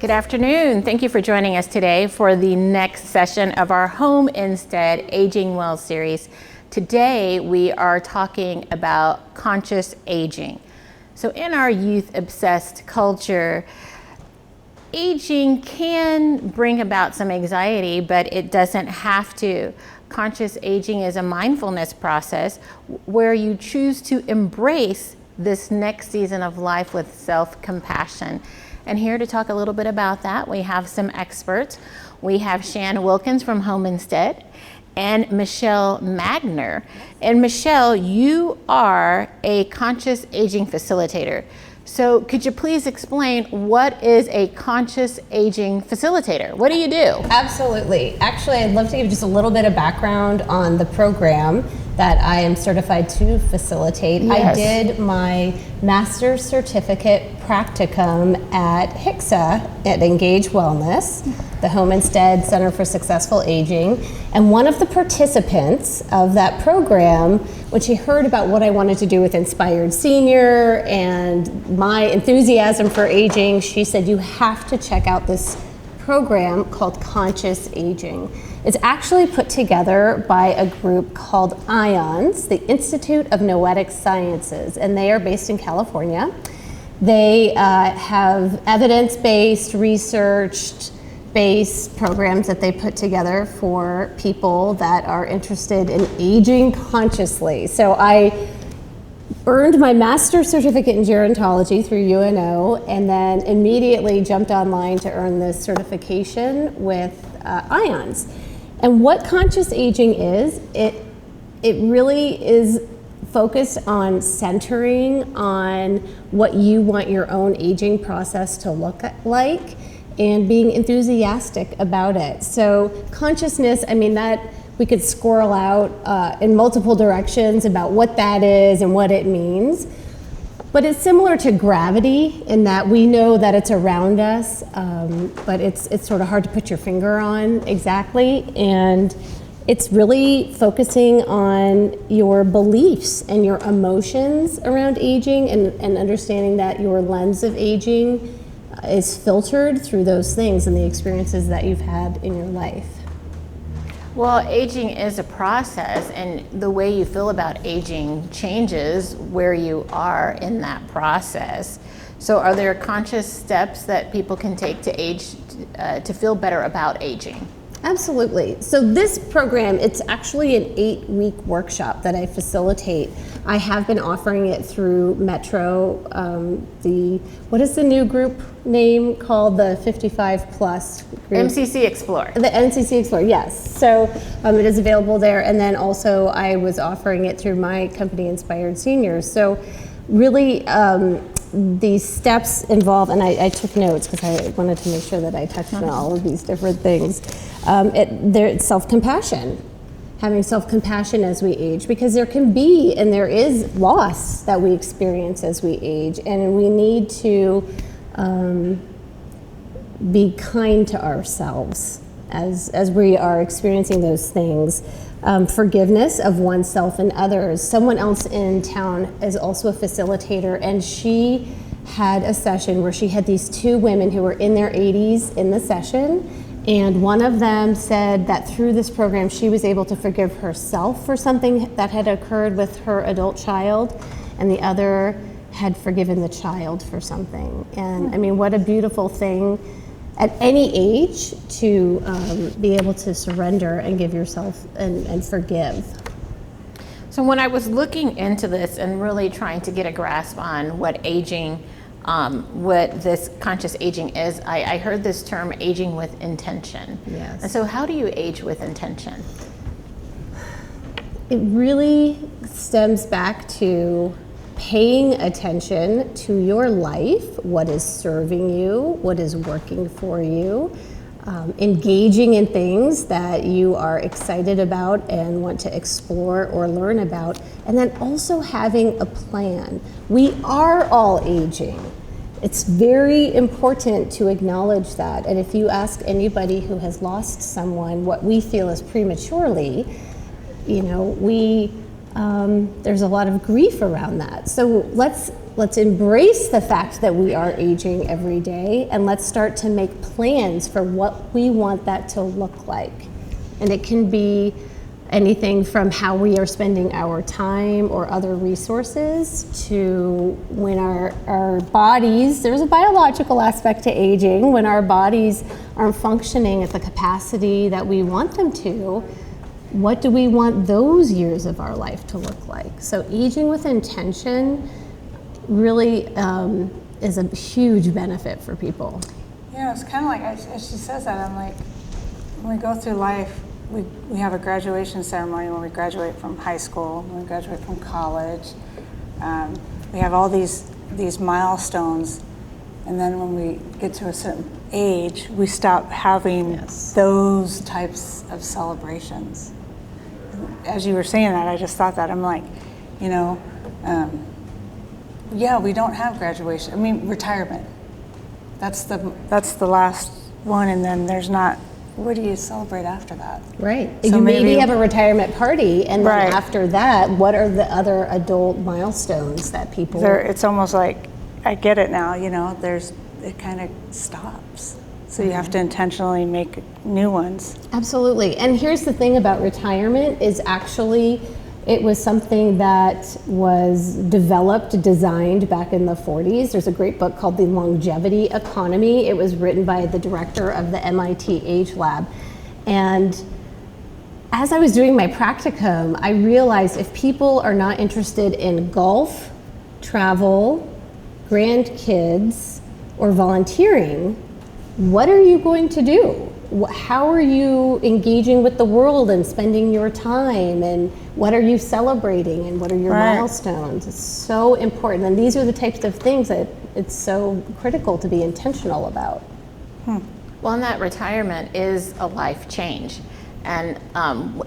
Good afternoon. Thank you for joining us today for the next session of our Home Instead Aging Well series. Today we are talking about conscious aging. So in our youth-obsessed culture, aging can bring about some anxiety, but it doesn't have to. Conscious aging is a mindfulness process where you choose to embrace this next season of life with self-compassion. And here to talk a little bit about that, we have some experts. We have Shan Wilkins from Home Instead and Michelle Magner. And Michelle, you are a conscious aging facilitator. So could you please explain what is a conscious aging facilitator? What do you do? Absolutely. Actually, I'd love to give just a little bit of background on the program that I am certified to facilitate. Yes. I did my master's certificate practicum at HCSA at Engage Wellness, the Home Instead Center for Successful Aging. And one of the participants of that program, when she heard about what I wanted to do with Inspired Senior and my enthusiasm for aging, she said, you have to check out this program called Conscious Aging. It's actually put together by a group called IONS, the Institute of Noetic Sciences, and they are based in California. They have evidence-based, research-based programs that they put together for people that are interested in aging consciously. So I earned my master's certificate in gerontology through UNO, and then immediately jumped online to earn this certification with IONS. And what conscious aging is, it really is focused on centering on what you want your own aging process to look like and being enthusiastic about it. So consciousness, I mean, that we could squirrel out in multiple directions about what that is and what it means. But it's similar to gravity in that we know that it's around us, but it's sort of hard to put your finger on exactly. And it's really focusing on your beliefs and your emotions around aging and understanding that your lens of aging is filtered through those things and the experiences that you've had in your life. Well, aging is a process, and the way you feel about aging changes where you are in that process. So are there conscious steps that people can take to age, to feel better about aging? Absolutely. So this program, it's actually an 8-week workshop that I facilitate. I have been offering it through Metro, what is the new group name called? The 55 plus group? MCC Explore. The MCC Explore, yes. So it is available there. And then also I was offering it through my company, Inspired Seniors. So really these steps involve, and I took notes because I wanted to make sure that I touched on all of these different things. It's self-compassion, having self-compassion as we age, because there can be and there is loss that we experience as we age, and we need to be kind to ourselves as we are experiencing those things. Forgiveness of oneself and others. Someone else in town is also a facilitator, and she had a session where she had these 2 women who were in their 80s in the session, and one of them said that through this program she was able to forgive herself for something that had occurred with her adult child, and the other had forgiven the child for something. And I mean, what a beautiful thing at any age to be able to surrender and give yourself and forgive. So when I was looking into this and really trying to get a grasp on what aging, what this conscious aging is, I heard this term aging with intention. Yes. And so how do you age with intention? It really stems back to paying attention to your life, what is serving you, what is working for you, engaging in things that you are excited about and want to explore or learn about, and then also having a plan. We are all aging. It's very important to acknowledge that, and if you ask anybody who has lost someone what we feel is prematurely, you know, there's a lot of grief around that. So let's let's embrace the fact that we are aging every day, and let's start to make plans for what we want that to look like. And it can be anything from how we are spending our time or other resources to when our bodies, there's a biological aspect to aging, when our bodies aren't functioning at the capacity that we want them to, what do we want those years of our life to look like? So aging with intention really is a huge benefit for people. Yeah, it's kind of like, as she says that, I'm like, when we go through life, we have a graduation ceremony when we graduate from high school, when we graduate from college. We have all these milestones, and then when we get to a certain age, we stop having those types of celebrations. As you were saying that, I just thought that, I'm like, yeah, we don't have graduation. I mean, retirement. That's the last one, and then there's not. What do you celebrate after that? Right. So you maybe have a retirement party, and then after that, what are the other adult milestones that people? It's almost like, I get it now. It kind of stops. So you have to intentionally make new ones. Absolutely. And here's the thing about retirement is actually, it was something that was designed back in the 40s. There's a great book called The Longevity Economy. It was written by the director of the MIT Age Lab. And as I was doing my practicum, I realized if people are not interested in golf, travel, grandkids, or volunteering, what are you going to do? How are you engaging with the world and spending your time, and what are you celebrating, and what are your milestones? It's so important, and these are the types of things that it's so critical to be intentional about. Well, and that retirement is a life change, and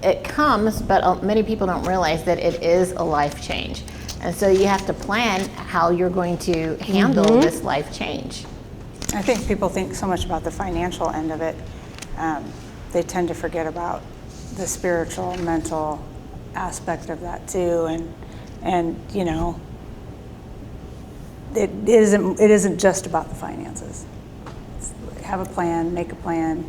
it comes, but many people don't realize that it is a life change, and so you have to plan how you're going to handle this life change. I think people think so much about the financial end of it. They tend to forget about the spiritual, mental aspect of that too, and it isn't just about the finances. Have a plan, make a plan,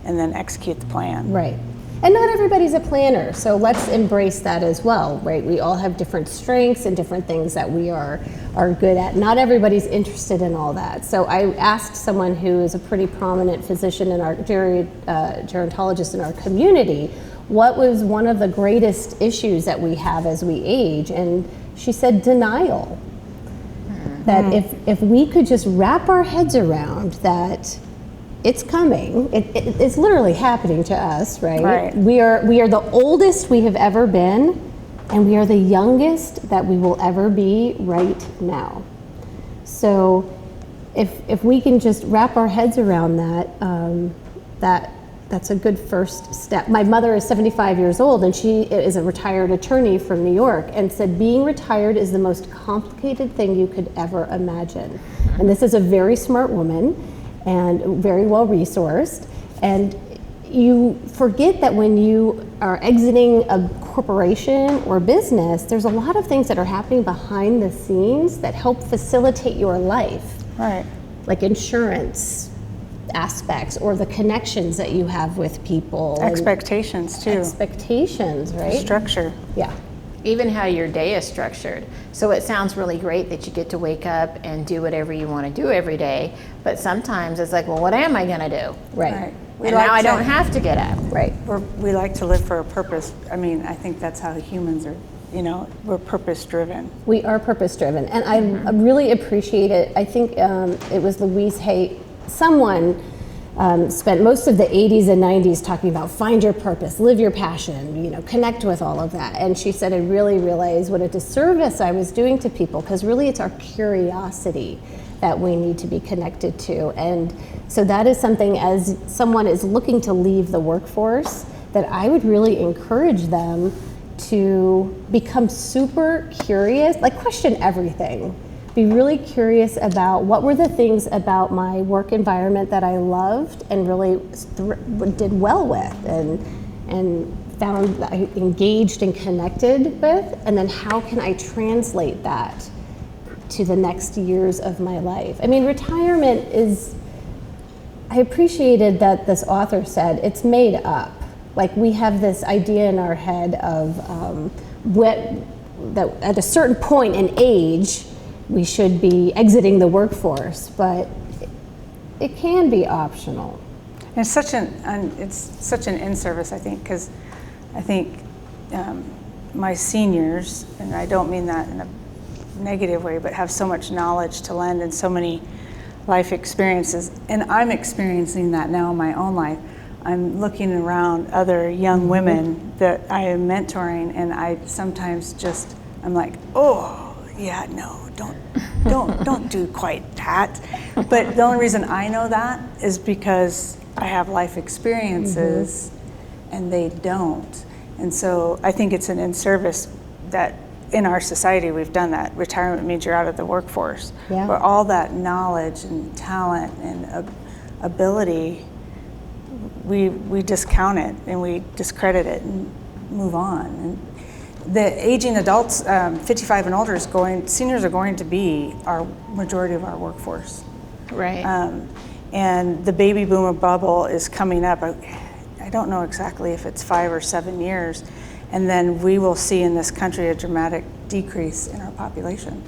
and then execute the plan. Right. And not everybody's a planner, so let's embrace that as well, right? We all have different strengths and different things that we are good at. Not everybody's interested in all that. So I asked someone who is a pretty prominent physician in our gerontologist in our community, what was one of the greatest issues that we have as we age? And she said denial. That if we could just wrap our heads around that it's coming. It's literally happening to us, right? Right. We are the oldest we have ever been, and we are the youngest that we will ever be right now. So, if we can just wrap our heads around that, that's a good first step. My mother is 75 years old, and she is a retired attorney from New York, and said being retired is the most complicated thing you could ever imagine. And this is a very smart woman, and very well resourced, and you forget that when you are exiting a corporation or business, there's a lot of things that are happening behind the scenes that help facilitate your life. Right. Like insurance aspects, or the connections that you have with people. Expectations too. Expectations, right? Structure. Yeah. Even how your day is structured. So it sounds really great that you get to wake up and do whatever you want to do every day, but sometimes it's like, well, what am I going to do? Right. And now I don't have to get up. Right. We like to live for a purpose. I mean, I think that's how humans are, we're purpose driven. We are purpose driven, and I really appreciate it. I think it was Louise Hay, someone spent most of the 80s and 90s talking about find your purpose, live your passion, connect with all of that. And she said, I really realized what a disservice I was doing to people, because really it's our curiosity that we need to be connected to. And so that is something, as someone is looking to leave the workforce, that I would really encourage them to become super curious, like question everything. Be really curious about what were the things about my work environment that I loved and really did well with, and found that I engaged and connected with, and then how can I translate that to the next years of my life. I mean, retirement is, I appreciated that this author said it's made up. Like, we have this idea in our head of that at a certain point in age, we should be exiting the workforce, but it can be optional. And it's such an in-service, I think, because I think my seniors, and I don't mean that in a negative way, but have so much knowledge to lend and so many life experiences. And I'm experiencing that now in my own life. I'm looking around other young women that I am mentoring, and I sometimes just, I'm like, oh, yeah, no, don't do quite that. But the only reason I know that is because I have life experiences and they don't. And so I think it's an in-service that in our society we've done that. Retirement means you're out of the workforce. Yeah. Where all that knowledge and talent and ability, we discount it and we discredit it and move on. And the aging adults, 55 and older, seniors are going to be our majority of our workforce. Right. And the baby boomer bubble is coming up. I don't know exactly if it's 5 or 7 years, and then we will see in this country a dramatic decrease in our population.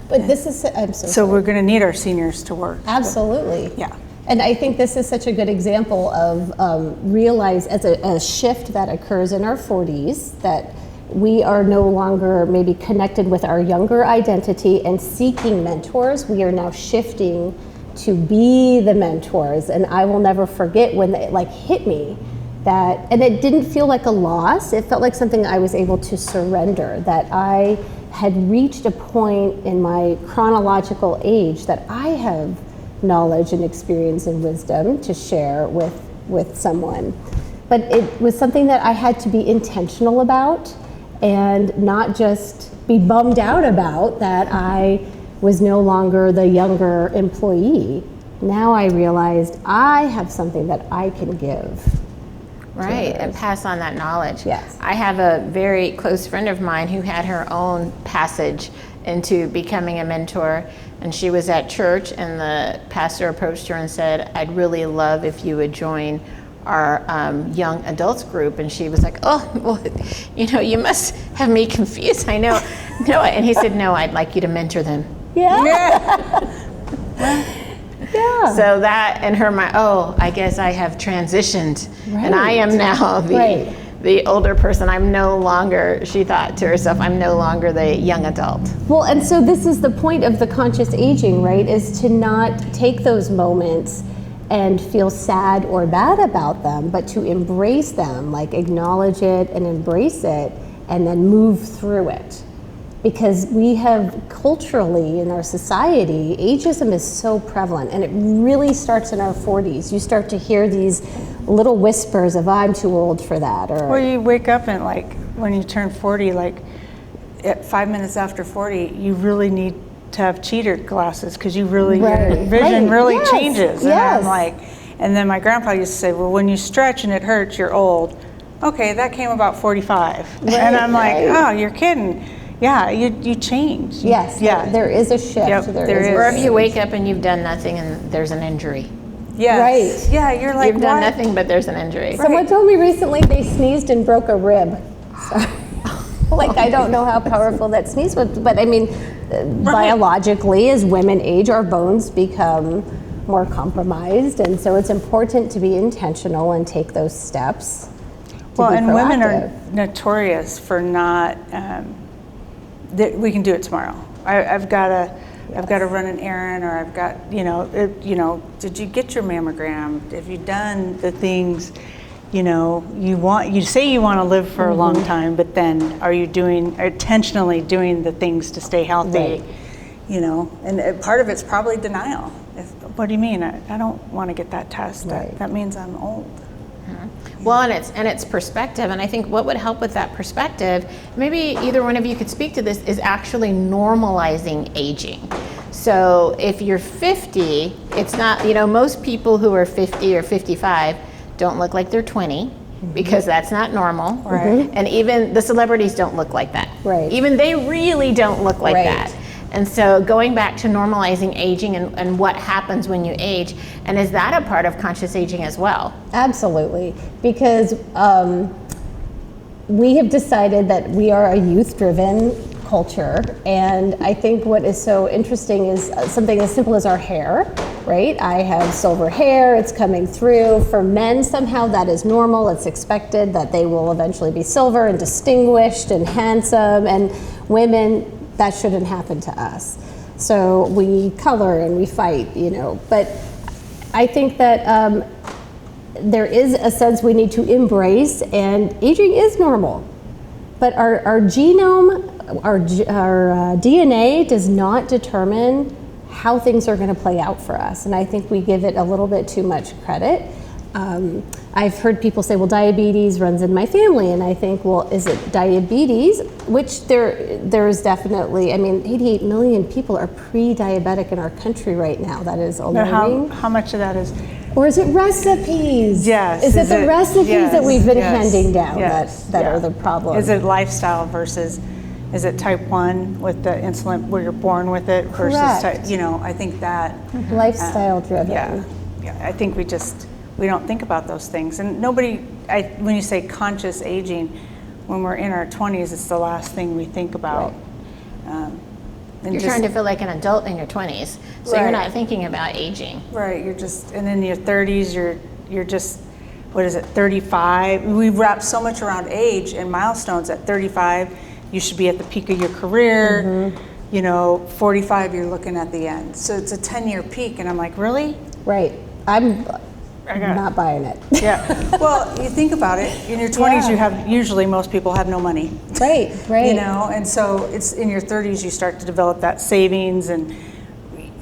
But this is, I'm so So sorry. we're going to need our seniors to work. Absolutely. Yeah. And I think this is such a good example of realize as a shift that occurs in our 40s, that we are no longer maybe connected with our younger identity and seeking mentors. We are now shifting to be the mentors. And I will never forget when it like hit me that, and it didn't feel like a loss. It felt like something I was able to surrender, that I had reached a point in my chronological age that I have knowledge and experience and wisdom to share with someone. But it was something that I had to be intentional about and not just be bummed out about that I was no longer the younger employee. Now I realized I have something that I can give. Right, and pass on that knowledge. Yes. I have a very close friend of mine who had her own passage into becoming a mentor, and she was at church, and the pastor approached her and said, I'd really love if you would join our young adults group. And she was like, oh, well, you must have me confused. I know. No, and he said, no, I'd like you to mentor them. Yeah. Yeah. So that in her mind, oh, I guess I have transitioned, and I am now the older person. I'm no longer, she thought to herself, I'm no longer the young adult. Well, and so this is the point of the conscious aging, right? Is to not take those moments and feel sad or bad about them, but to embrace them, like acknowledge it and embrace it, and then move through it. Because we have culturally in our society, ageism is so prevalent, and it really starts in our 40s. You start to hear these little whispers of, I'm too old for that. Or you wake up and like, when you turn 40, like at 5 minutes after 40, you really need to have cheater glasses because you really, your vision really changes. And I'm like, and then my grandpa used to say, well, when you stretch and it hurts, you're old. Okay, that came about 45. And I'm like, oh, you're kidding. Yeah, you change. Yes, yeah. There is a shift. Yep, there is. Or if you wake up and you've done nothing and there's an injury. Yes. Right. Yeah, you're like, You've done nothing, but there's an injury. Someone told me recently they sneezed and broke a rib. So, like, I don't know how powerful that sneeze was, but I mean, biologically, as women age, our bones become more compromised, and so it's important to be intentional and take those steps. Well, and proactive. women are notorious for not. We can do it tomorrow. I've got to run an errand, or I've got, did you get your mammogram? Have you done the things, you say you want to live for a long time, but then are you intentionally doing the things to stay healthy? Right. And part of it's probably denial. What do you mean? I don't want to get that test. Right. That means I'm old. Well, and it's perspective, and I think what would help with that perspective, maybe either one of you could speak to this, is actually normalizing aging. So if you're 50, it's not, most people who are 50 or 55 don't look like they're 20, because that's not normal. Right. And even the celebrities don't look like that. Right. Even they really don't look like Right. that. And so going back to normalizing aging and what happens when you age, and is that a part of conscious aging as well? Absolutely, because we have decided that we are a youth-driven culture, and I think what is so interesting is something as simple as our hair, right? I have silver hair, it's coming through. For men, somehow that is normal, it's expected that they will eventually be silver and distinguished and handsome, and women, that shouldn't happen to us. So we color and we fight, you know, but I think that there is a sense we need to embrace, and aging is normal. But our genome, our DNA does not determine how things are going to play out for us. And I think we give it a little bit too much credit. I've heard people say, well, diabetes runs in my family. And I think, well, is it diabetes? Which there is definitely, I mean, 88 million people are pre-diabetic in our country right now. That is alarming. How much of that is? Or is it recipes? Yes. Is it the recipes that we've been yes, handing down yes, that are the problem? Is it lifestyle versus, is it type 1 with the insulin where you're born with it versus type, Correct. you know, I think that. Lifestyle driven. Yeah, I think we don't think about those things. And when you say conscious aging, when we're in our 20s, it's the last thing we think about. You're trying to feel like an adult in your 20s, so you're not thinking about aging. Right, and in your 30s, you're just, what is it, 35? We wrap so much around age and milestones. At 35, you should be at the peak of your career. You know, 45, you're looking at the end. So it's a 10-year peak, and I'm like, really? Right. I'm not buying it. Yeah. Well, you think about it. In your 20s, usually most people have no money. Right. You know, and so it's in your 30s you start to develop that savings. And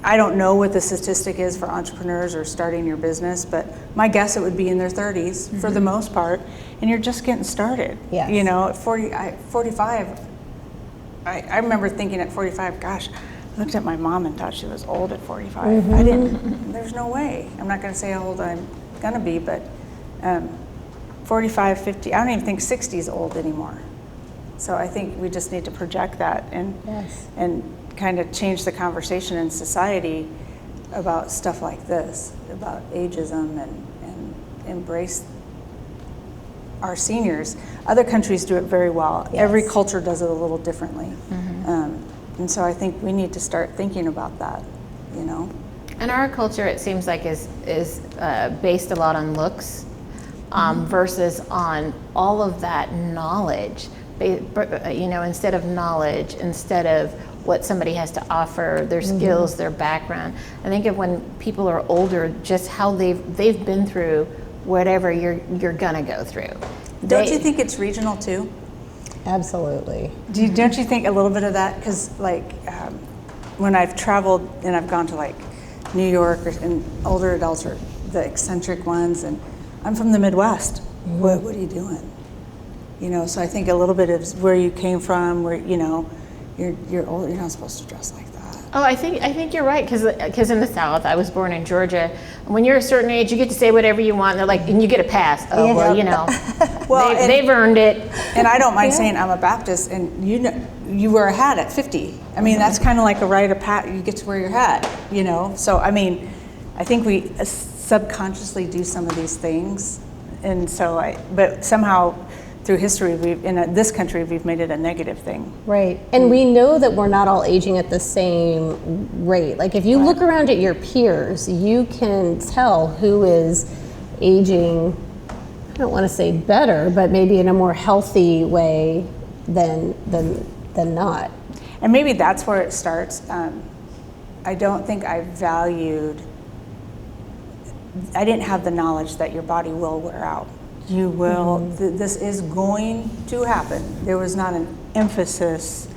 I don't know what the statistic is for entrepreneurs or starting your business, but my guess it would be in their 30s for the most part, and you're just getting started. Yes. You know, at 45, I remember thinking at 45, gosh, I looked at my mom and thought she was old at 45. There's no way. I'm not going to say how old I'm going to be, but 45, 50, I don't even think 60 is old anymore. So I think we just need to project that and kind of change the conversation in society about stuff like this, about ageism, and embrace our seniors. Other countries do it very well. Yes. Every culture does it a little differently. And so I think we need to start thinking about that, you know. And our culture, it seems like, is based a lot on looks versus on all of that knowledge. You know, instead of knowledge, instead of what somebody has to offer, their skills, their background. I think of when people are older, just how they've been through whatever you're gonna go through. Don't you think it's regional too? Absolutely. Don't you think a little bit of that? Because like when I've traveled and I've gone to like New York and older adults are the eccentric ones, and I'm from the Midwest. What are you doing? You know, so I think a little bit of where you came from, where you know, you're old, you're not supposed to dress like that. Oh, I think you're right, because in the South, I was born in Georgia. When you're a certain age, you get to say whatever you want. And they're like, and you get a pass. Oh, well, you know, they've earned it. And I don't mind saying I'm a Baptist, and you know, you wear a hat at 50. I mean, that's kind of like a rite of passage. You get to wear your hat, you know. So I mean, I think we subconsciously do some of these things, and so but somehow through history, in this country, we've made it a negative thing. Right. And we know that we're not all aging at the same rate. Like if you look around at your peers, you can tell who is aging, I don't want to say better, but maybe in a more healthy way than not. And maybe that's where it starts. I don't think I didn't have the knowledge that your body will wear out. You will, this is going to happen. There was not an emphasis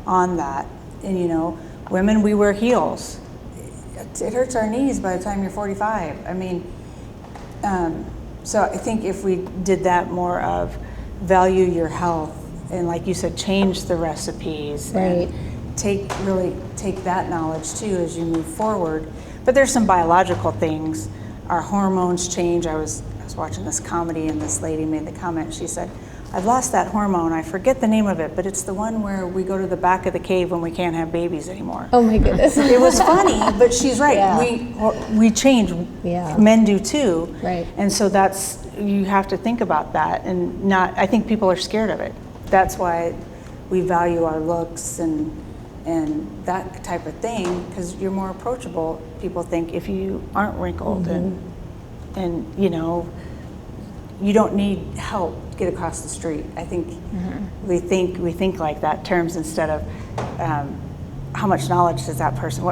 on that. And you know, women, we wear heels. It hurts our knees by the time you're 45. I mean, so I think if we did that more of value your health, and like you said, change the recipes, and take that knowledge too as you move forward. But there's some biological things. Our hormones change. I was watching this comedy, and this lady made the comment. She said, I've lost that hormone. I forget the name of it, but it's the one where we go to the back of the cave when we can't have babies anymore. Oh my goodness. It was funny, but she's right. Yeah. We change. Yeah. Men do too. Right. And so you have to think about that, and not. I think people are scared of it. That's why we value our looks and that type of thing, because you're more approachable. People think if you aren't wrinkled and you know, you don't need help to get across the street. I think we think like that terms instead of how much knowledge does that person,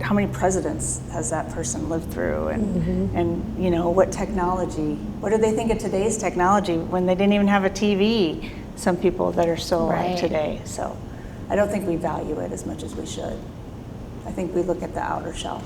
how many presidents has that person lived through, and you know, what technology, what do they think of today's technology when they didn't even have a TV, some people that are still alive today. So I don't think we value it as much as we should. I think we look at the outer shell.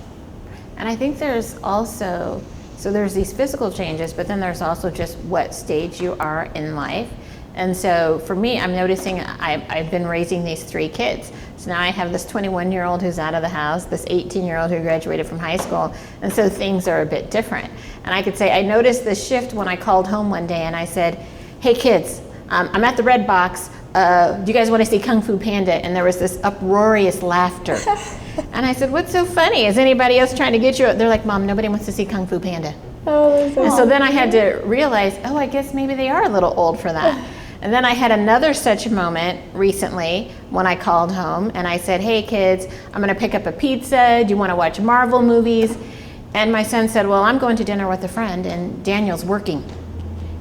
And I think there's also, so there's these physical changes, but then there's also just what stage you are in life. And so for me, I'm noticing I've been raising these 3 kids. So now I have this 21-year-old who's out of the house, this 18-year-old who graduated from high school, and so things are a bit different. And I could say I noticed this shift when I called home one day and I said, hey kids, I'm at the Red Box, do you guys want to see Kung Fu Panda? And there was this uproarious laughter. And I said, what's so funny? Is anybody else trying to get you? They're like, Mom, nobody wants to see Kung Fu Panda. Oh, that's and so then I had to realize, I guess maybe they are a little old for that. And then I had another such moment recently when I called home and I said, hey kids, I'm gonna pick up a pizza. Do you wanna watch Marvel movies? And my son said, well, I'm going to dinner with a friend and Daniel's working.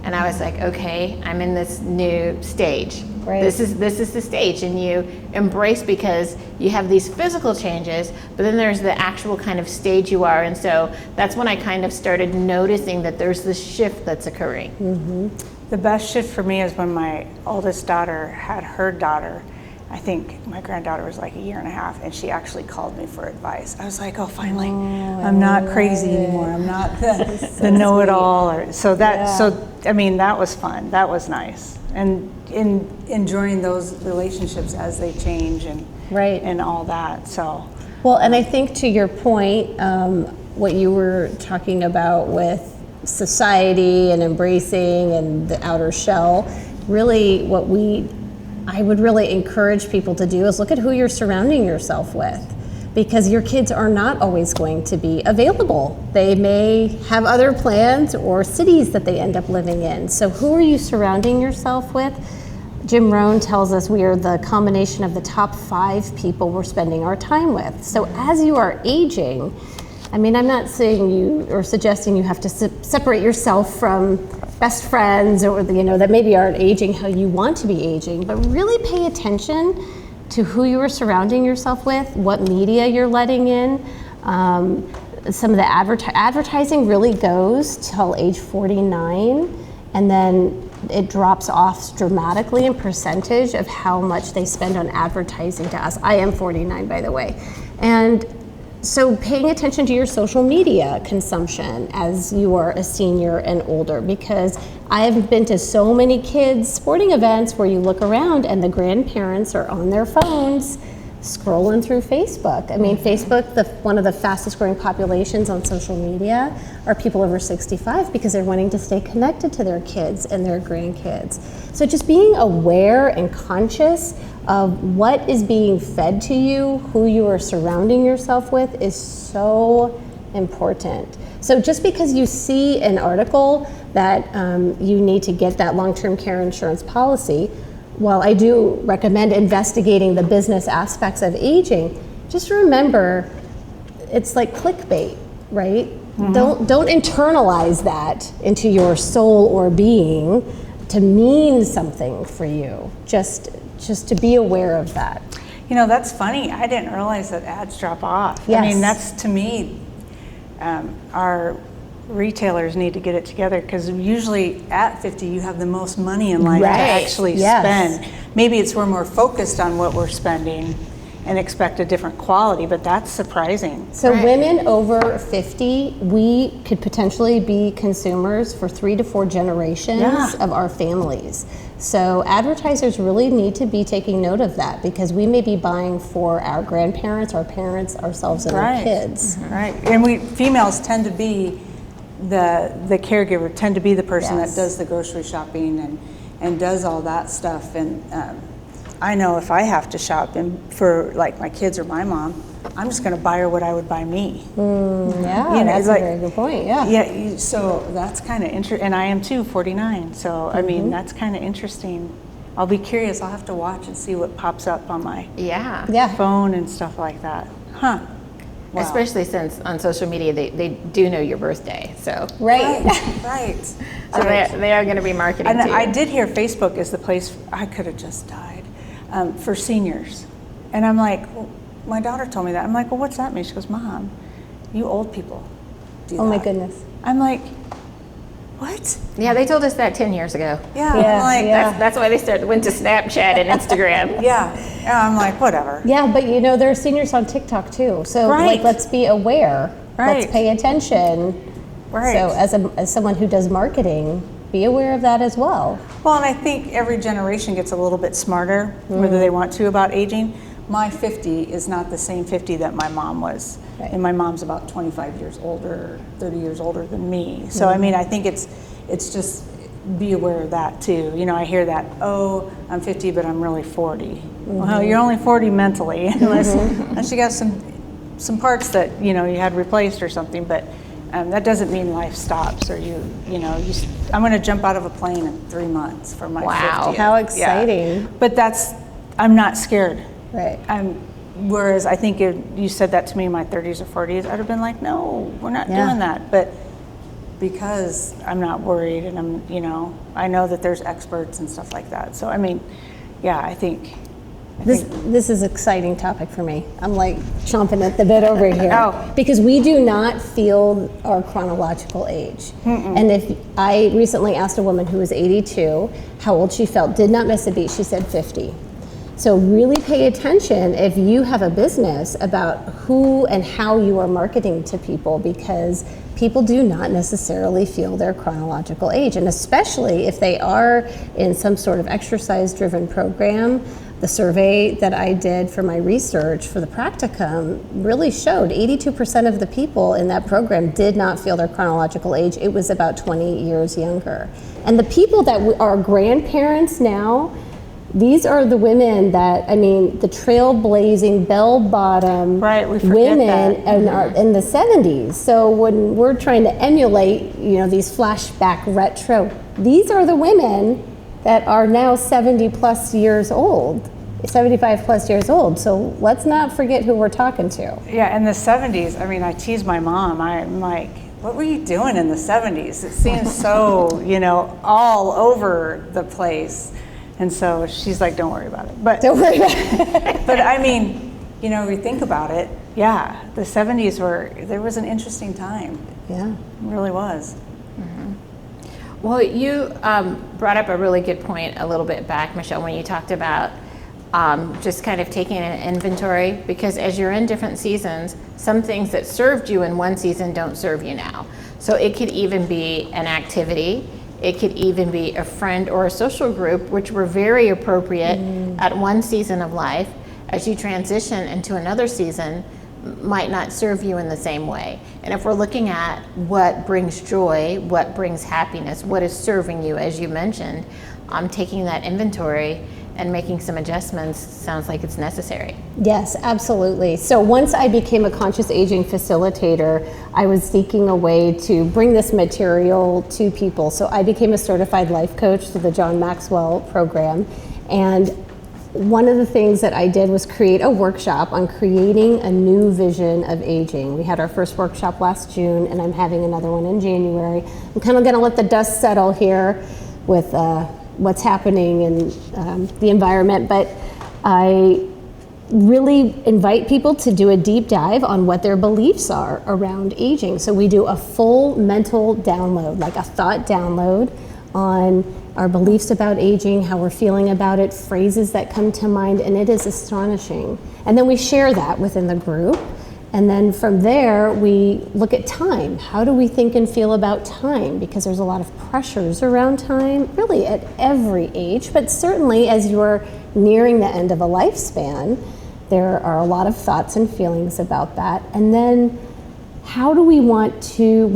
And I was like, okay, I'm in this new stage. Right. This is the stage, and you embrace, because you have these physical changes, but then there's the actual kind of stage you are. And so that's when I kind of started noticing that there's this shift that's occurring. The best shift for me is when my oldest daughter had her daughter. I think my granddaughter was like 1.5 years, and she actually called me for advice. I was like, oh, finally, I'm not crazy anymore. I'm not the know-it-all. So I mean, that was fun. That was nice. And in enjoying those relationships as they change and all that. So. Well, and I think to your point, what you were talking about with society and embracing and the outer shell, really I would really encourage people to do is look at who you're surrounding yourself with, because your kids are not always going to be available. They may have other plans or cities that they end up living in. So who are you surrounding yourself with? Jim Rohn tells us we are the combination of the top 5 people we're spending our time with. So as you are aging, I mean, I'm not saying you or suggesting you have to separate yourself from best friends, or that maybe aren't aging how you want to be aging, but really pay attention to who you are surrounding yourself with, what media you're letting in. Some of the advertising really goes till age 49, and then it drops off dramatically in percentage of how much they spend on advertising to us. I am 49, by the way. And so paying attention to your social media consumption as you are a senior and older, because I've been to so many kids' sporting events where you look around and the grandparents are on their phones scrolling through Facebook. I mean, Facebook, one of the fastest growing populations on social media are people over 65, because they're wanting to stay connected to their kids and their grandkids. So just being aware and conscious of what is being fed to you, who you are surrounding yourself with, is so important. So just because you see an article that you need to get that long-term care insurance policy, while I do recommend investigating the business aspects of aging, just remember it's like clickbait, right? Don't internalize that into your soul or being to mean something for you. Just to be aware of that. You know, that's funny. I didn't realize that ads drop off. Yes. I mean, that's, to me, our retailers need to get it together, because usually at 50 you have the most money in life to actually spend. Maybe it's we're more focused on what we're spending and expect a different quality, but that's surprising. So women over 50, we could potentially be consumers for 3 to 4 generations of our families. So advertisers really need to be taking note of that, because we may be buying for our grandparents, our parents, ourselves, and our kids. Right, and females tend to be the caregiver, tend to be the person that does the grocery shopping and does all that stuff. And I know if I have to shop for like my kids or my mom, I'm just going to buy her what I would buy me. Yeah, that's a very good point. Yeah. So that's kind of interesting. And I am too, 49. So, I mean, that's kind of interesting. I'll be curious. I'll have to watch and see what pops up on my phone and stuff like that. Huh. Wow. Especially since on social media they do know your birthday, so Right. so they are going to be marketing And to you. I did hear Facebook is the place, I could have just died, for seniors. And I'm like, well, my daughter told me that. I'm like, well, what's that mean? She goes, Mom, you old people do Oh my that." goodness. I'm like, what? Yeah, they told us that 10 years ago. Yeah, Yeah, I'm like, yeah. That's why they went to Snapchat and Instagram. yeah, I'm like, whatever. Yeah, but you know, there are seniors on TikTok too. So Right. like, let's be aware. Right. Let's pay attention. Right. So as someone who does marketing, be aware of that as well. Well, and I think every generation gets a little bit smarter, whether they want to, about aging. My 50 is not the same 50 that my mom was. Right. And my mom's about 25 years older, 30 years older than me. So, I mean, I think it's just be aware of that too. You know, I hear that, oh, I'm 50, but I'm really 40. Well, you're only 40 mentally, unless you got some parts that, you know, you had replaced or something, but that doesn't mean life stops or I'm going to jump out of a plane in 3 months for my 50th. How exciting. Yeah. But I'm not scared. Right. Whereas I think if you said that to me in my 30s or 40s, I'd have been like, no, we're not doing that. But because I'm not worried and I know that there's experts and stuff like that. So, I mean, yeah, I think This is an exciting topic for me. I'm like chomping at the bit over here. Oh. Because we do not feel our chronological age. And if I recently asked a woman who was 82 how old she felt, did not miss a beat, she said 50. So really pay attention if you have a business about who and how you are marketing to people, because people do not necessarily feel their chronological age. And especially if they are in some sort of exercise-driven program. The survey that I did for my research for the practicum really showed 82% of the people in that program did not feel their chronological age. It was about 20 years younger. And the people that are grandparents now, these are the women that, I mean, the trailblazing, bell-bottom Right, we forget women that. are in the 70s. So when we're trying to emulate, these flashback retro, these are the women that are now 70 plus years old, 75 plus years old. So let's not forget who we're talking to. Yeah, in the 70s, I mean, I tease my mom. I'm like, what were you doing in the 70s? It seems so, all over the place. And so she's like, don't worry about it. But Don't worry about it. But I mean, we think about it. Yeah, the 70s there was an interesting time. Yeah. It really was. Well, you brought up a really good point a little bit back, Michelle, when you talked about just kind of taking an inventory, because as you're in different seasons, some things that served you in one season don't serve you now. So it could even be an activity. It could even be a friend or a social group, which were very appropriate at one season of life. As you transition into another season, might not serve you in the same way. And if we're looking at what brings joy, what brings happiness, what is serving you, as you mentioned, taking that inventory and making some adjustments sounds like it's necessary. Yes, absolutely. So once I became a conscious aging facilitator, I was seeking a way to bring this material to people. So I became a certified life coach through the John Maxwell program. And one of the things that I did was create a workshop on creating a new vision of aging. We had our first workshop last June, and I'm having another one in January. I'm kind of going to let the dust settle here with what's happening in the environment, but I really invite people to do a deep dive on what their beliefs are around aging. So we do a full mental download, like a thought download on our beliefs about aging, how we're feeling about it, phrases that come to mind, and it is astonishing. And then we share that within the group. And then from there, we look at time. How do we think and feel about time? Because there's a lot of pressures around time, really at every age, but certainly as you're nearing the end of a lifespan, there are a lot of thoughts and feelings about that. And then what do we want to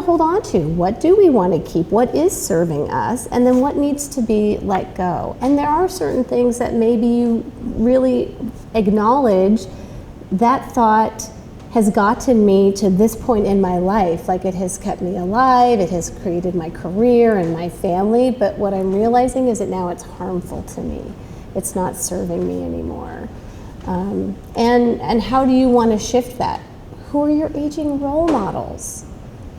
hold on to? What do we want to keep? What is serving us? And then what needs to be let go? And there are certain things that maybe you really acknowledge that thought has gotten me to this point in my life. Like, it has kept me alive, it has created my career and my family, but what I'm realizing is that now it's harmful to me. It's not serving me anymore. And how do you want to shift that? Who are your aging role models?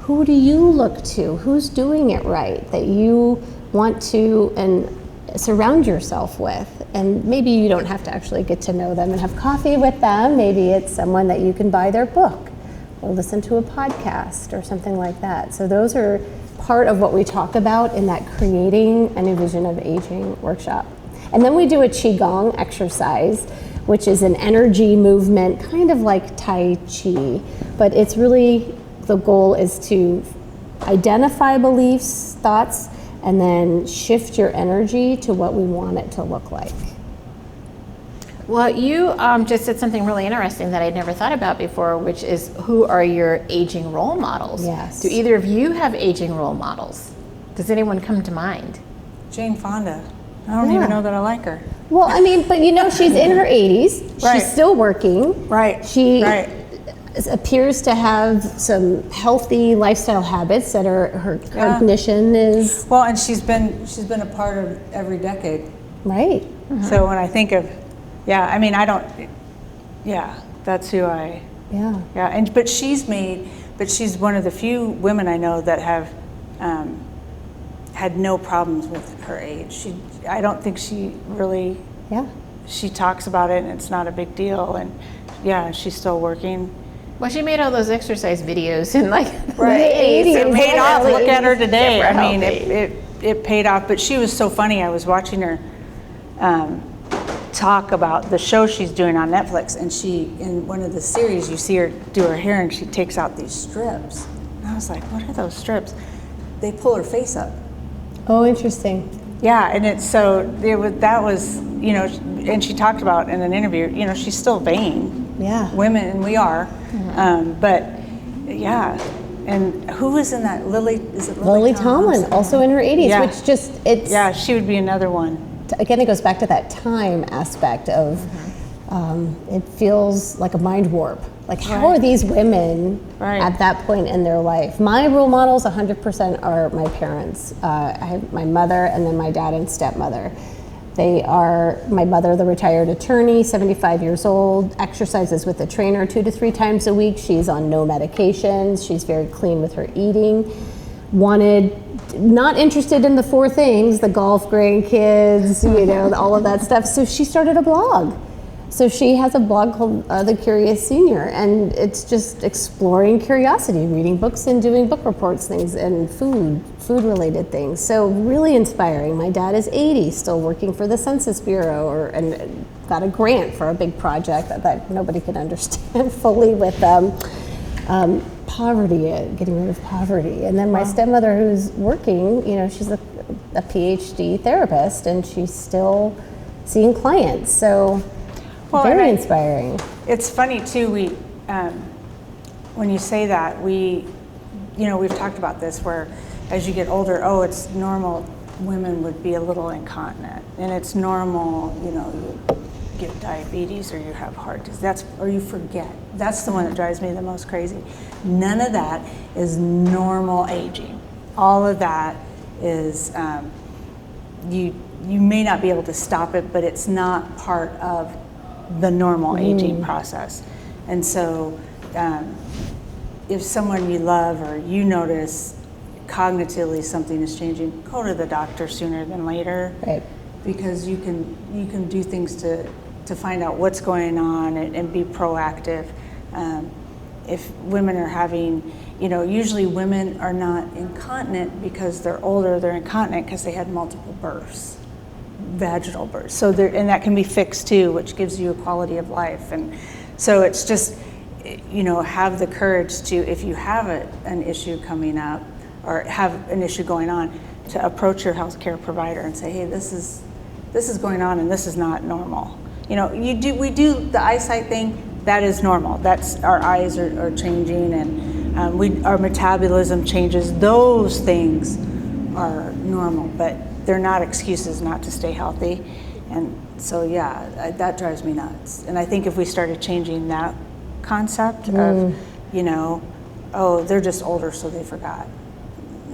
Who do you look to? Who's doing it right that you want to and surround yourself with? And maybe you don't have to actually get to know them and have coffee with them. Maybe it's someone that you can buy their book or listen to a podcast or something like that. So those are part of what we talk about in that Creating a New Vision of Aging workshop. And then we do a Qigong exercise, which is an energy movement, kind of like Tai Chi, but it's really, the goal is to identify beliefs, thoughts, and then shift your energy to what we want it to look like. Well, you just said something really interesting that I'd never thought about before, which is, who are your aging role models? Yes. Do either of you have aging role models? Does anyone come to mind? Jane Fonda. I don't Yeah. even know that I like her. Well, I mean, but she's in her 80s. Right. She's still working. Right. She Right. appears to have some healthy lifestyle habits that are her cognition is Well, and she's been a part of every decade. right. So when I think of, that's who I. Yeah. Yeah, but she's one of the few women I know that have had no problems with her age. I don't think she really. Yeah. She talks about it, and it's not a big deal. And yeah, she's still working. Well, she made all those exercise videos in like the Right. 80s. It paid off. Look at her today. Super I mean, healthy. it paid off. But she was so funny. I was watching her talk about the show she's doing on Netflix, and in one of the series, you see her do her hair, and she takes out these strips. And I was like, what are those strips? They pull her face up. Oh, interesting. Yeah, and and she talked about in an interview, she's still vain. Yeah. Women, and we are. But yeah, and who was in that? Is it Lily Tomlin, also in her 80s, Yeah. which just, Yeah, she would be another one. again, it goes back to that time aspect of it feels like a mind warp. Like, how are these women Right. at that point in their life? My role models 100% are my parents. I have my mother and then my dad and stepmother. They are, my mother, the retired attorney, 75 years old, exercises with a trainer 2 to 3 times a week. She's on no medications. She's very clean with her eating. Not interested in the 4 things, the golf, grandkids, all of that stuff. So she started a blog. So she has a blog called The Curious Senior, and it's just exploring curiosity, reading books and doing book reports things, and food-related things. So really inspiring. My dad is 80, still working for the Census Bureau, and got a grant for a big project that nobody could understand fully with poverty, getting rid of poverty. And then my stepmother, who's working, she's a PhD therapist, and she's still seeing clients. So. Very inspiring. It's funny too. When you say that, we've talked about this, where as you get older, it's normal. Women would be a little incontinent, and it's normal. You get diabetes or you have heart disease. Or you forget. That's the one that drives me the most crazy. None of that is normal aging. All of that is you may not be able to stop it, but it's not part of the normal aging process. And so if someone you love or you notice cognitively something is changing, go to the doctor sooner than later. Right. Because you can do things to find out what's going on and be proactive. If women are having, usually women are not incontinent because they're older, they're incontinent because they had multiple births. Vaginal birth. So and that can be fixed too, which gives you a quality of life. And so it's just, have the courage to, if you have an issue coming up or have an issue going on, to approach your healthcare provider and say, hey, this is going on and this is not normal. We do the eyesight thing, that is normal. That's, our eyes are changing, and Our metabolism changes. Those things are normal, but they're not excuses not to stay healthy. And so, yeah, that drives me nuts. And I think if we started changing that concept of, oh, they're just older, so they forgot.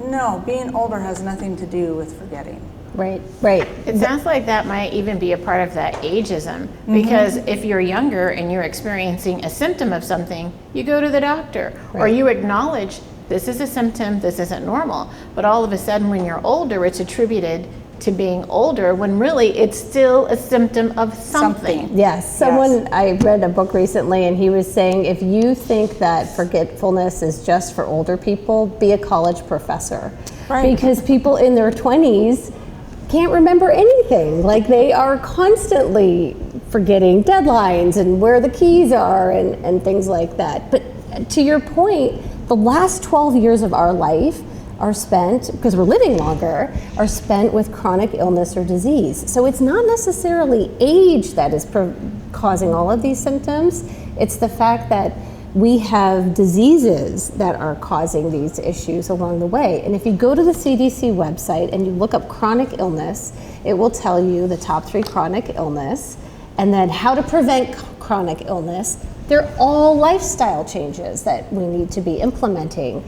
No, being older has nothing to do with forgetting. Right. It sounds like that might even be a part of that ageism, because if you're younger and you're experiencing a symptom of something, you go to the doctor, or you acknowledge this is a symptom, this isn't normal. But all of a sudden when you're older, it's attributed to being older, when really it's still a symptom of something. Yes, I read a book recently, and he was saying, if you think that forgetfulness is just for older people, be a college professor. Right. Because people in their 20s can't remember anything. Like, they are constantly forgetting deadlines and where the keys are and things like that. But to your point, the last 12 years of our life are spent, because we're living longer, are spent with chronic illness or disease. So it's not necessarily age that is causing all of these symptoms. It's the fact that we have diseases that are causing these issues along the way. And if you go to the CDC website and you look up chronic illness, it will tell you the top 3 chronic illness, and then how to prevent chronic illness. They're all lifestyle changes that we need to be implementing,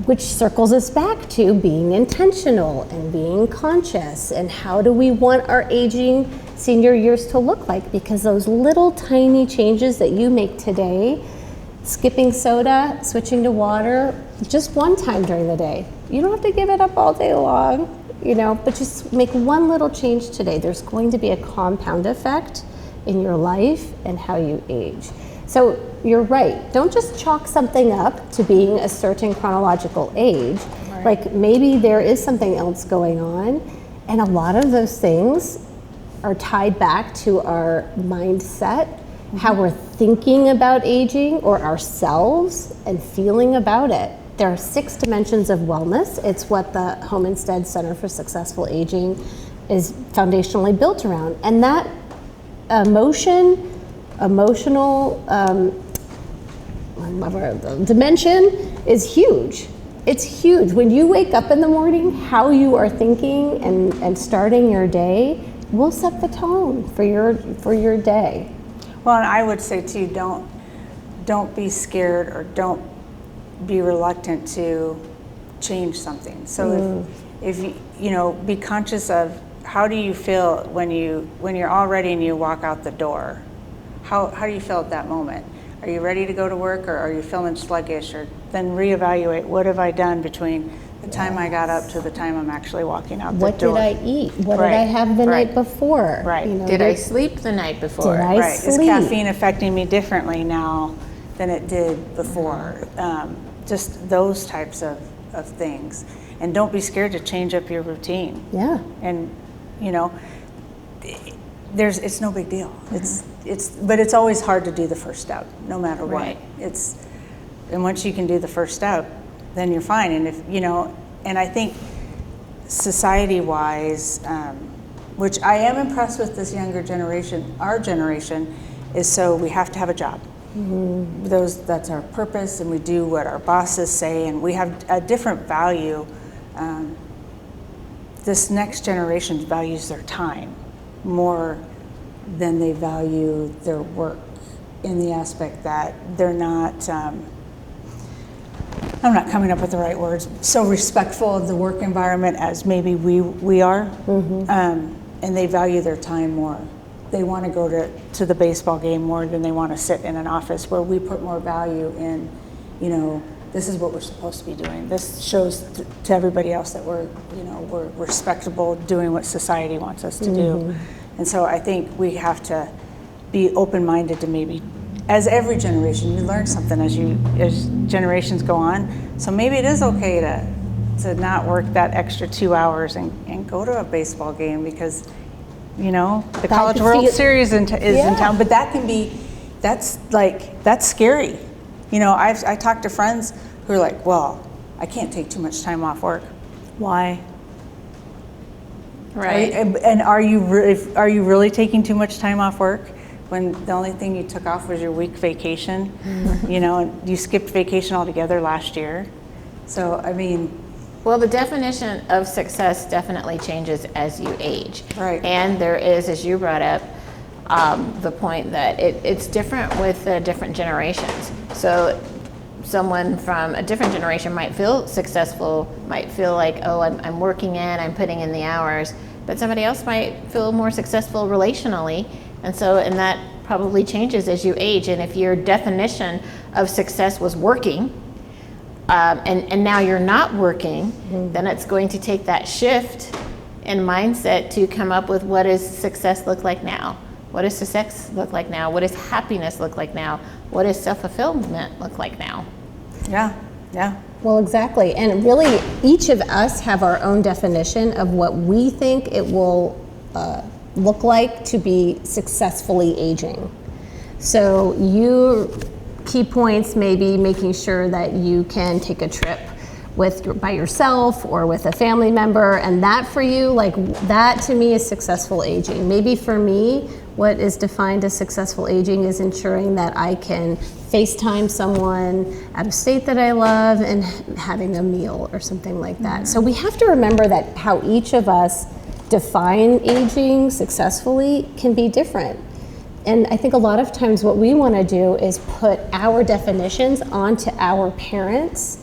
which circles us back to being intentional and being conscious, and how do we want our aging senior years to look like? Because those little tiny changes that you make today, skipping soda, switching to water, just one time during the day. You don't have to give it up all day long, but just make one little change today. There's going to be a compound effect in your life and how you age. So you're right. Don't just chalk something up to being a certain chronological age. Right. Like, maybe there is something else going on, and a lot of those things are tied back to our mindset, how we're thinking about aging or ourselves and feeling about it. There are 6 dimensions of wellness. It's what the Home Instead Center for Successful Aging is foundationally built around. And that emotional dimension is huge. It's huge. When you wake up in the morning, how you are thinking and starting your day will set the tone for your day. Well, and I would say too, don't be scared, or don't be reluctant to change something. So if you be conscious of, how do you feel when you're all ready and you walk out the door? How do you feel at that moment? Are you ready to go to work, or are you feeling sluggish? Or then reevaluate, what have I done between the time I got up to the time I'm actually walking out the door? What did I eat? What did I have the night before? Right. Did I sleep the night before? Did I Is sleep? caffeine affecting me differently now than it did before? Just those types of things. And don't be scared to change up your routine. Yeah. And it's no big deal. But it's always hard to do the first step, no matter what. Right. And once you can do the first step, then you're fine. And and I think society-wise, which I am impressed with this younger generation, our generation, is so we have to have a job. That's our purpose, and we do what our bosses say, and we have a different value. This next generation values their time more than they value their work, in the aspect that they're not, I'm not coming up with the right words, so respectful of the work environment as maybe we are, and they value their time more. They want to go to the baseball game more than they want to sit in an office, where we put more value in, this is what we're supposed to be doing. This shows to everybody else that we're respectable, doing what society wants us to do. And so I think we have to be open-minded to, maybe, as every generation, you learn something as generations go on. So maybe it is okay to not work that extra 2 hours and go to a baseball game, because the College World Series is in town. But that's scary. I talk to friends who are like, well, I can't take too much time off work. Why? Right. And are you really taking too much time off work? when the only thing you took off was your week vacation, you know, and you skipped vacation altogether last year. So, I mean, Well, the definition of success definitely changes as you age. Right. And there is, as you brought up, the point that it's different with the different generations. So someone from a different generation might feel successful, might feel like, oh, I'm working in, I'm putting in the hours, but somebody else might feel more successful relationally. And that probably changes as you age. And if your definition of success was working, and now you're not working, then it's going to take that shift in mindset to come up with what does success look like now? What does success look like now? What does happiness look like now? What does self-fulfillment look like now? yeah. Well, exactly. And really, each of us have our own definition of what we think it will look like to be successfully aging. So your key points may be making sure that you can take a trip by yourself or with a family member, and that for you, like that to me is successful aging. Maybe for me, what is defined as successful aging is ensuring that I can FaceTime someone out of state that I love and having a meal or something like that. So we have to remember that how each of us define aging successfully can be different. And I think a lot of times what we want to do is put our definitions onto our parents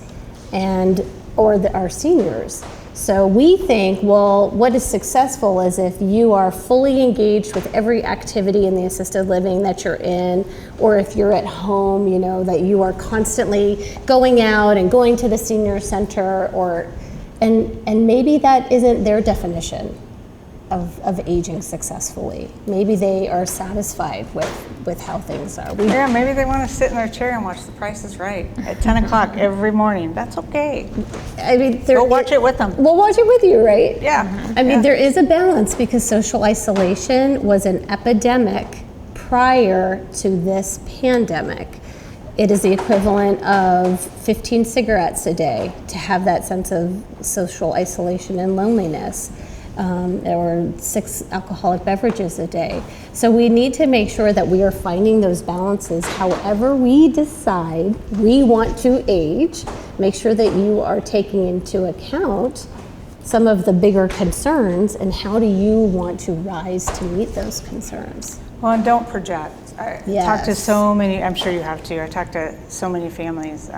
or our seniors. So we think, well, what is successful is if you are fully engaged with every activity in the assisted living that you're in, or if you're at home, you know, that you are constantly going out and going to the senior center, and maybe that isn't their definition of aging successfully. Maybe they are satisfied with how things are. Yeah, maybe they want to sit in their chair and watch The Price is Right at 10 o'clock every morning. That's okay. I mean, Go watch it with them. We'll watch it with you, right? Yeah. I mean, there is a balance because social isolation was an epidemic prior to this pandemic. It is the equivalent of 15 cigarettes a day to have that sense of social isolation and loneliness. Or 6 alcoholic beverages a day. So we need to make sure that we are finding those balances however we decide we want to age. Make sure that you are taking into account some of the bigger concerns and how do you want to rise to meet those concerns. Well, and don't project. I talk to Yes. so many, I'm sure you have too, I talk to so many families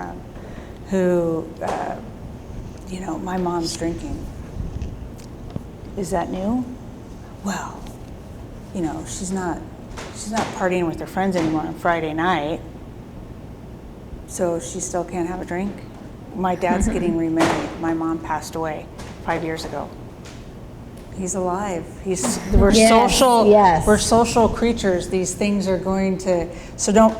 who, you know, my mom's drinking. Is that new? Well, you know, she's not partying with her friends anymore on Friday night, so she still can't have a drink. My dad's getting remarried. My mom passed away 5 years ago. He's alive. We're Yes, social. yes. We're social creatures. These things are going to. So don't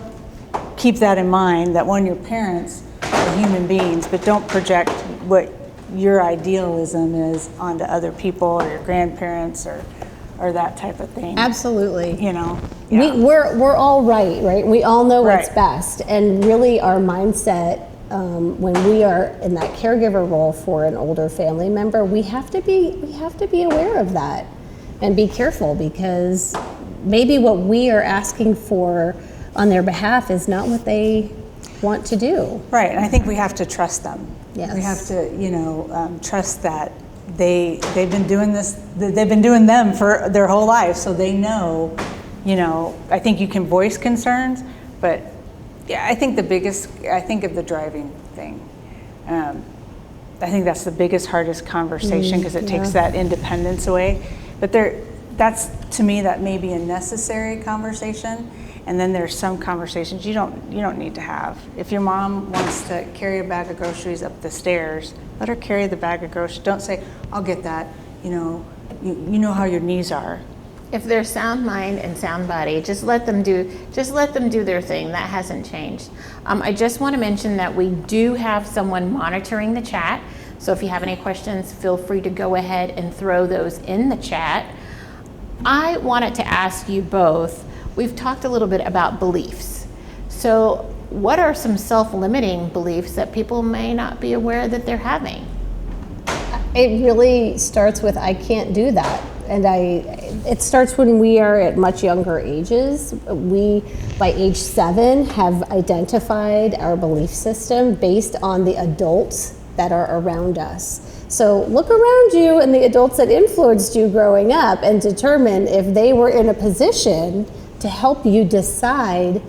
keep that in mind. That one, your parents are human beings, but don't project what your idealism is onto other people or your grandparents or that type of thing. Absolutely. You know, yeah. We're all right? We all know what's Right. best, and really our mindset when we are in that caregiver role for an older family member, we have to be aware of that and be careful, because maybe what we are asking for on their behalf is not what they want to do. Right, and I think we have to trust them. Yes. We have to, you know, trust that they've been doing this. They've been doing them for their whole life, so they know. You know, I think you can voice concerns, but yeah, I think I think of the driving thing. I think that's the biggest, hardest conversation because it takes that independence away. But that's to me that may be a necessary conversation. And then there's some conversations you don't need to have. If your mom wants to carry a bag of groceries up the stairs, let her carry the bag of groceries. Don't say, "I'll get that." You know, you know how your knees are. If they're sound mind and sound body, just let them do their thing. That hasn't changed. I just want to mention that we do have someone monitoring the chat. So if you have any questions, feel free to go ahead and throw those in the chat. I wanted to ask you both, we've talked a little bit about beliefs. So what are some self-limiting beliefs that people may not be aware that they're having? It really starts with, I can't do that. and it starts when we are at much younger ages. We, by age 7, have identified our belief system based on the adults that are around us. So look around you and the adults that influenced you growing up and determine if they were in a position to help you decide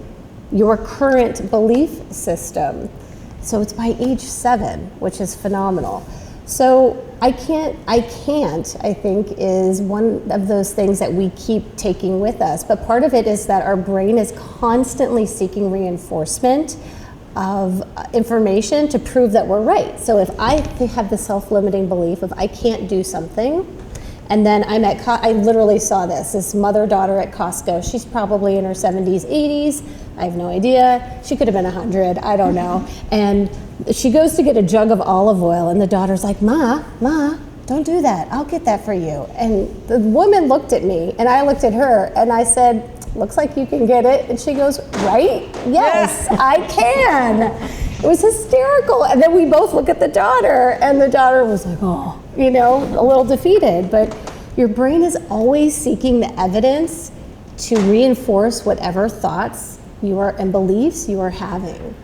your current belief system. So it's by age 7, which is phenomenal. So I think is one of those things that we keep taking with us. But part of it is that our brain is constantly seeking reinforcement of information to prove that we're right. So if I have the self-limiting belief of I can't do something, and then I literally saw this mother-daughter at Costco. She's probably in her 70s, 80s. I have no idea. She could have been 100, I don't know. And she goes to get a jug of olive oil, and the daughter's like, Ma, don't do that. I'll get that for you. And the woman looked at me, and I looked at her, and I said, looks like you can get it. And she goes, right? Yes, I can. It was hysterical. And then we both look at the daughter, and the daughter was like, oh, a little defeated. But your brain is always seeking the evidence to reinforce whatever thoughts and beliefs you are having.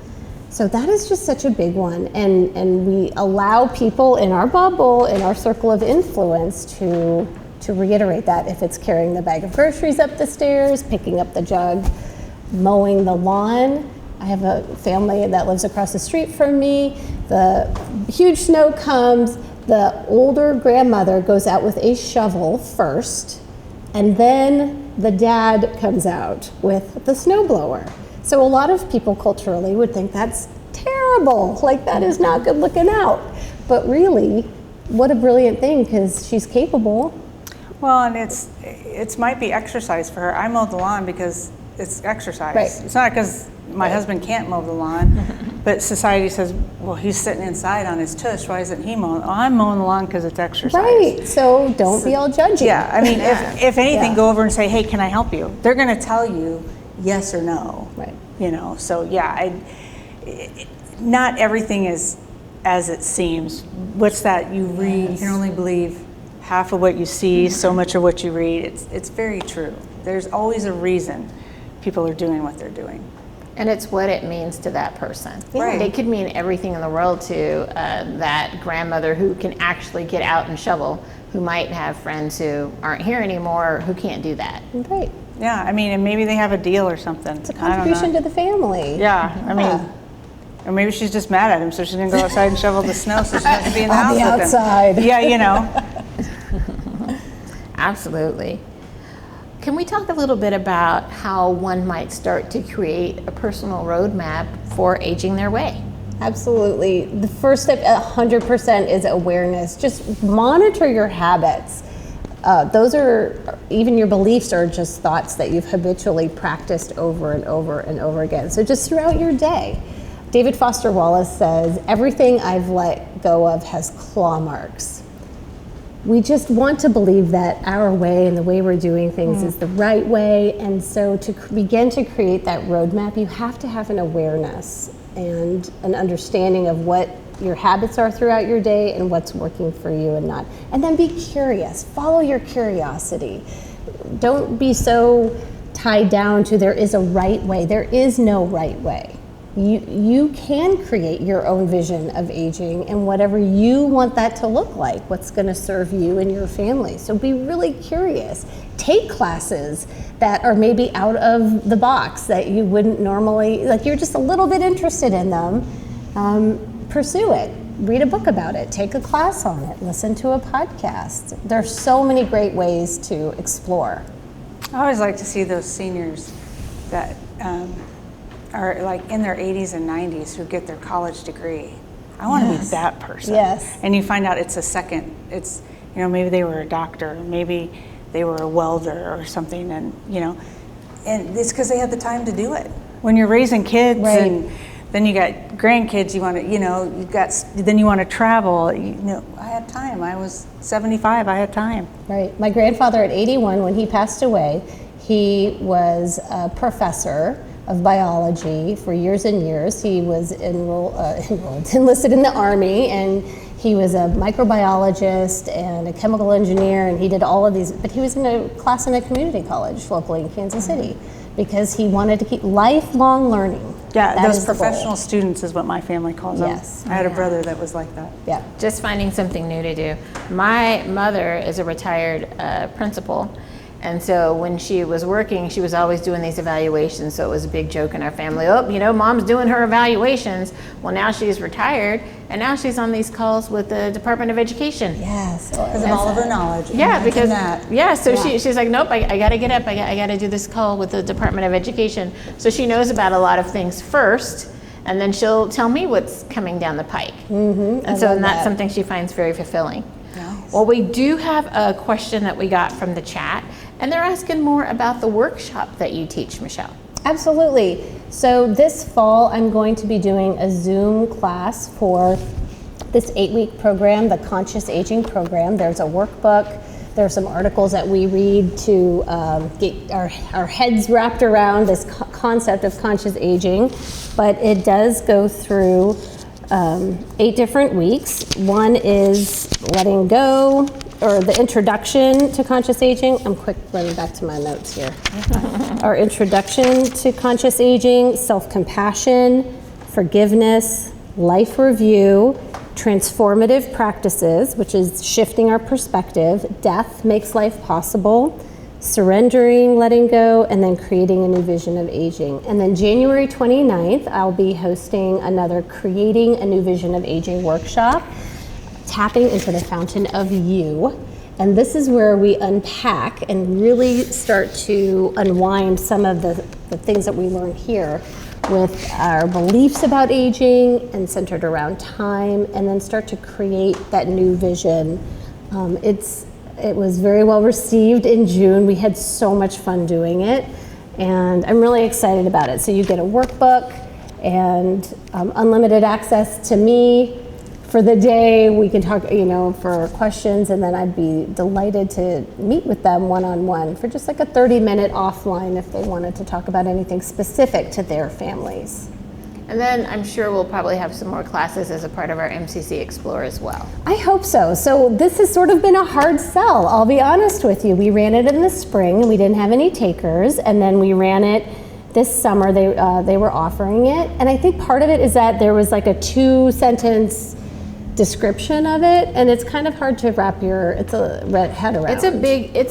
So that is just such a big one. And we allow people in our bubble, in our circle of influence, to reiterate that. If it's carrying the bag of groceries up the stairs, picking up the jug, mowing the lawn. I have a family that lives across the street from me. The huge snow comes, the older grandmother goes out with a shovel first, and then the dad comes out with the snowblower. So a lot of people culturally would think that's terrible, like that is not good looking out. But really, what a brilliant thing, because she's capable. Well, and it might be exercise for her. I mow the lawn because it's exercise. Right. It's not because my husband can't mow the lawn, but society says, well, he's sitting inside on his tush. Why isn't he mowing? Oh, I'm mowing the lawn because it's exercise. Right. So don't be all judgy. Yeah. I mean, if anything, go over and say, hey, can I help you? They're going to tell you yes or no. Right. So yeah, not everything is as it seems. What's that you read? You can only believe half of what you see, so much of what you read. It's very true. There's always a reason people are doing what they're doing. And it's what it means to that person. Right. It could mean everything in the world to that grandmother who can actually get out and shovel, who might have friends who aren't here anymore who can't do that. Right. Yeah, I mean, and maybe they have a deal or something. It's a contribution to the family. Yeah, I mean, or maybe she's just mad at him, so she's gonna go outside and shovel the snow, so she has to be in the house with him. outside. Yeah, Absolutely. Can we talk a little bit about how one might start to create a personal roadmap for aging their way? Absolutely. The first step, 100%, is awareness. Just monitor your habits. Those are, even your beliefs are just thoughts that you've habitually practiced over and over and over again. So just throughout your day. David Foster Wallace says, everything I've let go of has claw marks. We just want to believe that our way and the way we're doing things is the right way. And so to begin to create that roadmap, you have to have an awareness and an understanding of what your habits are throughout your day and what's working for you and not. And then be curious, follow your curiosity. Don't be so tied down to there is a right way. There is no right way. You can create your own vision of aging and whatever you want that to look like, what's going to serve you and your family. So be really curious. Take classes that are maybe out of the box that you wouldn't normally, like you're just a little bit interested in them. Pursue it. Read a book about it. Take a class on it. Listen to a podcast. There's so many great ways to explore. I always like to see those seniors that are like in their 80s and 90s who get their college degree. I want to be that person. Yes. And you find out it's a second. It's, maybe they were a doctor, maybe they were a welder or something, and and it's because they had the time to do it. When you're raising kids, Right. and then you got grandkids, you want to, then you want to travel. I had time. I was 75. I had time. Right. My grandfather at 81, when he passed away, he was a professor of biology for years and years. He was enlisted in the Army, and He was a microbiologist and a chemical engineer, and he did all of these, but he was in a class in a community college locally in Kansas City because he wanted to keep lifelong learning. Yeah, That those is the goal. professional students is what my family calls Yes. them. I had a brother that was like that. Yeah. Just finding something new to do. My mother is a retired principal, and so when she was working, she was always doing these evaluations. So it was a big joke in our family. Oh, mom's doing her evaluations. Well, now she's retired, and now she's on these calls with the Department of Education. Yes. Because of all of her knowledge. Yeah, Imagine because that. so she's like, nope, I got to get up. I got to do this call with the Department of Education. So she knows about a lot of things first, and then she'll tell me what's coming down the pike. Mm-hmm, and love that's that. something she finds very fulfilling. Nice. Well, we do have a question that we got from the chat, and they're asking more about the workshop that you teach, Michelle. Absolutely. So this fall, I'm going to be doing a Zoom class for this 8-week program, the Conscious Aging program. There's a workbook. There are some articles that we read to get our heads wrapped around this concept of conscious aging. But it does go through 8 different weeks. One is letting go, or the introduction to conscious aging. I'm quick running back to my notes here. Our introduction to conscious aging, self-compassion, forgiveness, life review, transformative practices, which is shifting our perspective, death makes life possible, surrendering, letting go, and then creating a new vision of aging. And then January 29th, I'll be hosting another Creating a New Vision of Aging workshop, tapping into the fountain of you. And this is where we unpack and really start to unwind some of the things that we learn here with our beliefs about aging and centered around time, and then start to create that new vision. It was very well received in June. We had so much fun doing it, and I'm really excited about it. So you get a workbook and unlimited access to me for the day. We can talk, for questions, and then I'd be delighted to meet with them one-on-one for just like a 30-minute offline if they wanted to talk about anything specific to their families. And then I'm sure we'll probably have some more classes as a part of our MCC Explore as well. I hope so. So this has sort of been a hard sell, I'll be honest with you. We ran it in the spring and we didn't have any takers, and then we ran it this summer. They were offering it, and I think part of it is that there was like a 2-sentence description of it, and it's kind of hard to wrap your head around. It's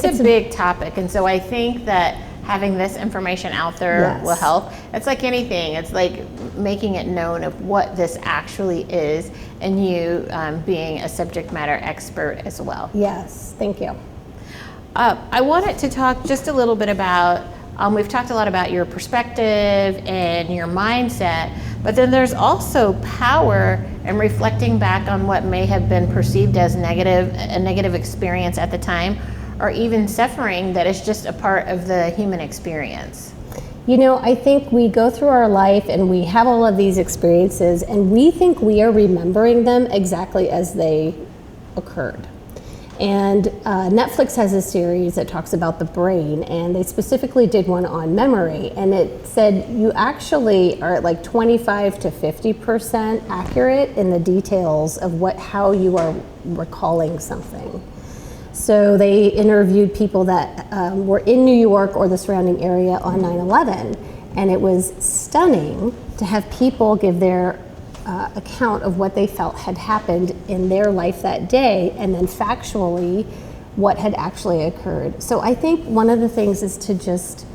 a big topic, and so I think that having this information out there Yes. will help. It's like anything. It's like making it known of what this actually is, and you being a subject matter expert as well. Yes, thank you. I wanted to talk just a little bit about, we've talked a lot about your perspective and your mindset, but then there's also power in reflecting back on what may have been perceived as a negative experience at the time, or even suffering that is just a part of the human experience. I think we go through our life and we have all of these experiences, and we think we are remembering them exactly as they occurred. And Netflix has a series that talks about the brain, and they specifically did one on memory, and it said you actually are at like 25 to 50% accurate in the details of how you are recalling something. So they interviewed people that were in New York or the surrounding area on 9/11, and it was stunning to have people give their account of what they felt had happened in their life that day, and then factually what had actually occurred. So I think one of the things is to just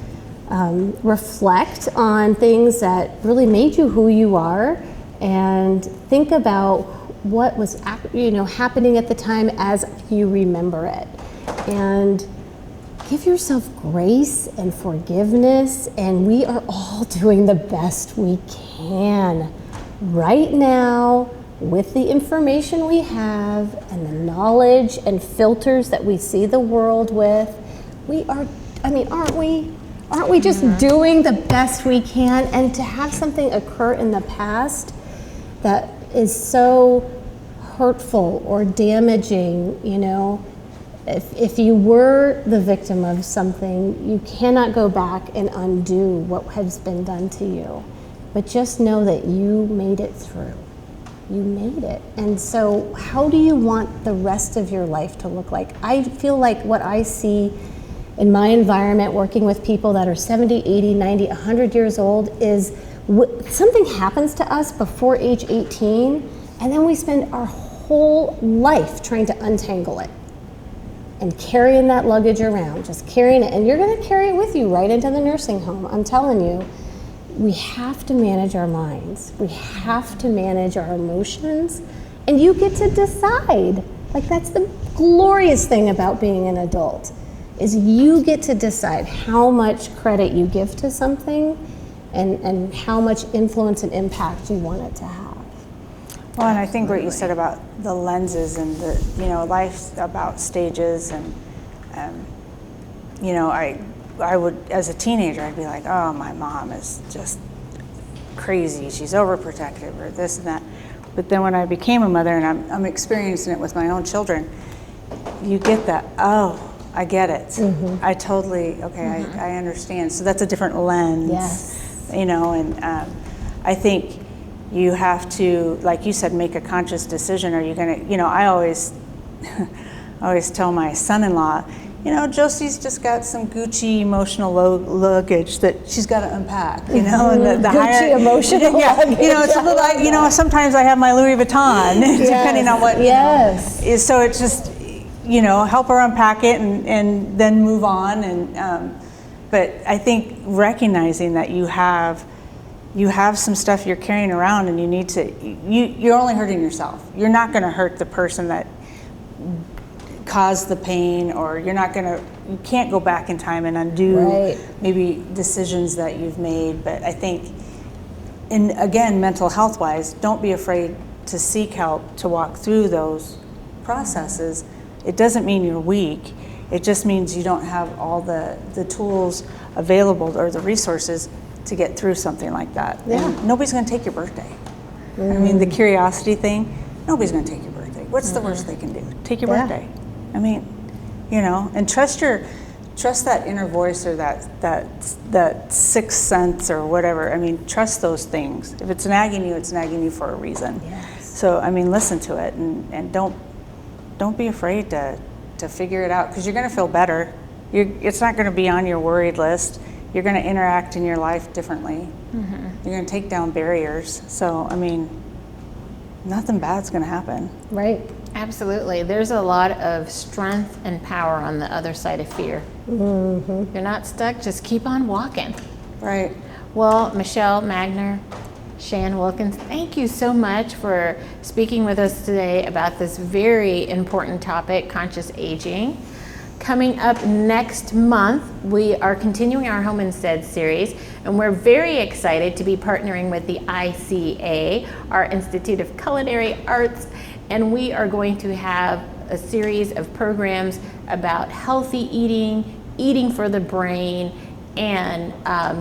reflect on things that really made you who you are, and think about what was happening at the time as you remember it, and give yourself grace and forgiveness. And we are all doing the best we can right now with the information we have and the knowledge and filters that we see the world with. Aren't we just doing the best we can? And to have something occur in the past that is so hurtful or damaging, if you were the victim of something, you cannot go back and undo what has been done to you. But just know that you made it through. you made it. And so how do you want the rest of your life to look like? I feel like what I see in my environment working with people that are 70, 80, 90, 100 years old is something happens to us before age 18, and then we spend our whole life trying to untangle it and carrying that luggage around, just carrying it. And you're going to carry it with you right into the nursing home. I'm telling you, we have to manage our minds. We have to manage our emotions. And you get to decide. Like, that's the glorious thing about being an adult, is you get to decide how much credit you give to something and how much influence and impact you want it to have. Well, and I think what you said about the lenses and the, you know, life's about stages, and you know, I would, as a teenager, I'd be like, oh, my mom is just crazy, she's overprotective, or this and that. But then when I became a mother, and I'm experiencing it with my own children, you get that, oh, I get it. Mm-hmm. I totally, okay, I understand. So that's a different lens. Yes. You know, and I think you have to, like you said, make a conscious decision. Are you gonna, you know, I always tell my son-in-law, you know, Josie's just got some Gucci emotional luggage that she's got to unpack, you know, and the Gucci higher, emotional luggage. you know, it's a little like, you know, sometimes I have my Louis Vuitton, depending on what, yes. you know, so it's just, you know, help her unpack it and then move on. And but I think recognizing that you have some stuff you're carrying around, and you need to, you're only hurting yourself. You're not going to hurt the person that caused the pain, or you can't go back in time and undo maybe decisions that you've made. But I think, and again, mental health wise, don't be afraid to seek help to walk through those processes. It doesn't mean you're weak. It just means you don't have all the tools available or the resources to get through something like that. Yeah. And nobody's going to take your birthday. I mean, the curiosity thing, nobody's going to take your birthday. What's the worst they can do? Take your birthday. I mean, you know, and trust that inner voice, or that sixth sense, or whatever. I mean, trust those things. If it's nagging you, it's nagging you for a reason. Yes. So, I mean, listen to it, and don't be afraid to figure it out, because you're going to feel better. It's not going to be on your worried list. You're going to interact in your life differently. You're going to take down barriers. So, I mean, nothing bad's going to happen. Right. Absolutely. There's a lot of strength and power on the other side of fear. You're not stuck, just keep on walking. Right. Well, Michelle Magner, Shan Wilkins, thank you so much for speaking with us today about this very important topic, conscious aging. Coming up next month, we are continuing our Home Instead series, and we're very excited to be partnering with the ICA, our Institute of Culinary Arts, and we are going to have a series of programs about healthy eating, eating for the brain, and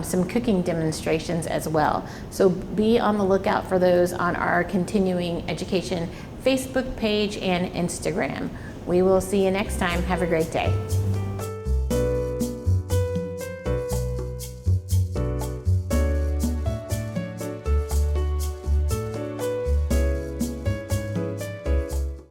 some cooking demonstrations as well. So be on the lookout for those on our Continuing Education Facebook page and Instagram. We will see you next time. Have a great day.